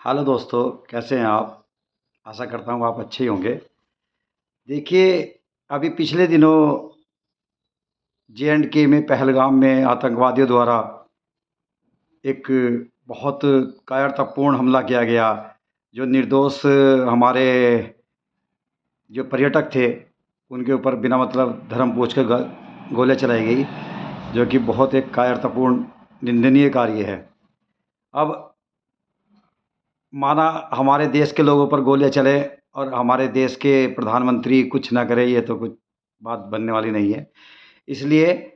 Hello दोस्तों, कैसे हैं आप? आशा करता हूँ आप अच्छे ही होंगे। देखिए, अभी पिछले दिनों जे एंड के में पहलगाम में आतंकवादियों द्वारा एक बहुत कायरतापूर्ण हमला किया गया। जो निर्दोष हमारे जो पर्यटक थे, उनके ऊपर बिना मतलब धर्म पूछ के गोलियां चलाई गई, जो कि बहुत एक कायरतापूर्ण निंदनीय कार्य है। अब माना हमारे देश के लोगों पर गोलियां चले और हमारे देश के प्रधानमंत्री कुछ ना करे, ये तो कुछ बात बनने वाली नहीं है। इसलिए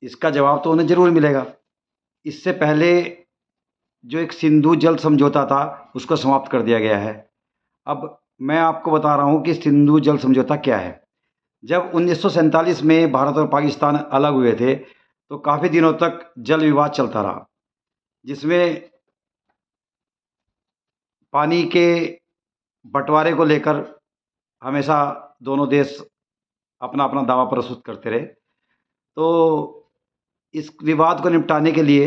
इसका जवाब तो उन्हें ज़रूर मिलेगा। इससे पहले जो एक सिंधु जल समझौता था, उसको समाप्त कर दिया गया है। अब मैं आपको बता रहा हूँ कि सिंधु जल समझौता क्या है। जब 1947 में भारत और पाकिस्तान अलग हुए थे, तो काफ़ी दिनों तक जल विवाद चलता रहा, जिसमें पानी के बंटवारे को लेकर हमेशा दोनों देश अपना अपना दावा प्रस्तुत करते रहे। तो इस विवाद को निपटाने के लिए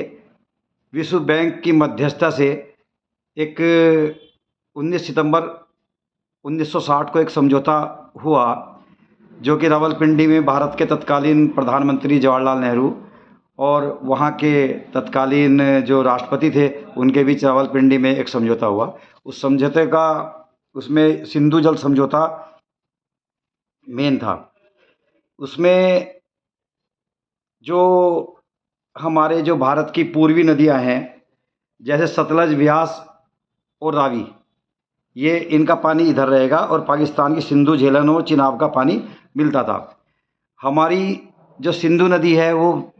विश्व बैंक की मध्यस्थता से एक 19 सितंबर 1960 को एक समझौता हुआ, जो कि रावलपिंडी में भारत के तत्कालीन प्रधानमंत्री जवाहरलाल नेहरू और वहाँ के तत्कालीन जो राष्ट्रपति थे, उनके बीच रावलपिंडी में एक समझौता हुआ। उस समझौते का उसमें सिंधु जल समझौता मेन था। उसमें जो हमारे जो भारत की पूर्वी नदियां हैं, जैसे सतलज, व्यास और रावी, ये इनका पानी इधर रहेगा और पाकिस्तान की सिंधु, झेलम और चिनाब का पानी मिलता था। हमारी जो सिंधु नदी है, वो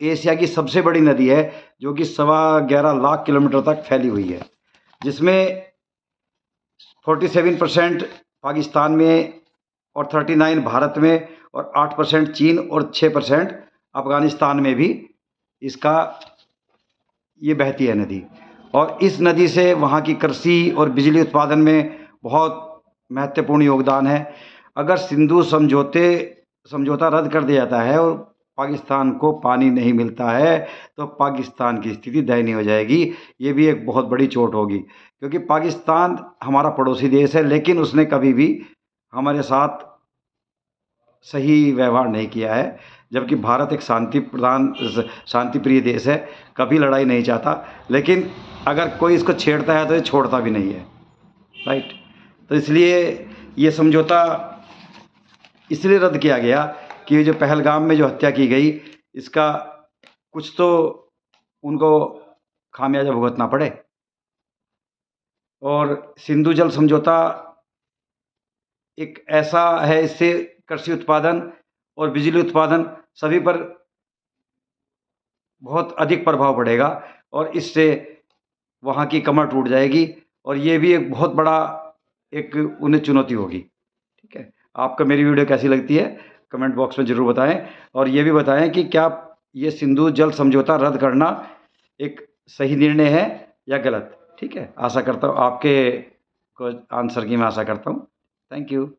एशिया की सबसे बड़ी नदी है, जो कि 11.25 लाख किलोमीटर तक फैली हुई है, जिसमें 47% पाकिस्तान में और 39 भारत में और 8% चीन और 6% अफ़गानिस्तान में भी इसका ये बहती है नदी। और इस नदी से वहाँ की कृषि और बिजली उत्पादन में बहुत महत्वपूर्ण योगदान है। अगर सिंधु समझौता रद्द कर दिया जाता है और पाकिस्तान को पानी नहीं मिलता है, तो पाकिस्तान की स्थिति दयनीय हो जाएगी। ये भी एक बहुत बड़ी चोट होगी, क्योंकि पाकिस्तान हमारा पड़ोसी देश है, लेकिन उसने कभी भी हमारे साथ सही व्यवहार नहीं किया है। जबकि भारत एक शांति प्रिय देश है, कभी लड़ाई नहीं चाहता, लेकिन अगर कोई इसको छेड़ता है तो ये छोड़ता भी नहीं है। राइट। तो इसलिए ये समझौता इसलिए रद्द किया गया कि जो पहलगाम में जो हत्या की गई, इसका कुछ तो उनको खामियाजा भुगतना पड़े। और सिंधु जल समझौता एक ऐसा है, इससे कृषि उत्पादन और बिजली उत्पादन सभी पर बहुत अधिक प्रभाव पड़ेगा, और इससे वहाँ की कमर टूट जाएगी, और ये भी एक बहुत बड़ा एक उन्हें चुनौती होगी। ठीक है, आपको मेरी वीडियो कैसी लगती है कमेंट बॉक्स में ज़रूर बताएं, और ये भी बताएं कि क्या ये सिंधु जल समझौता रद्द करना एक सही निर्णय है या गलत। ठीक है, आशा करता हूँ आपके को आंसर की मैं आशा करता हूँ। Thank you.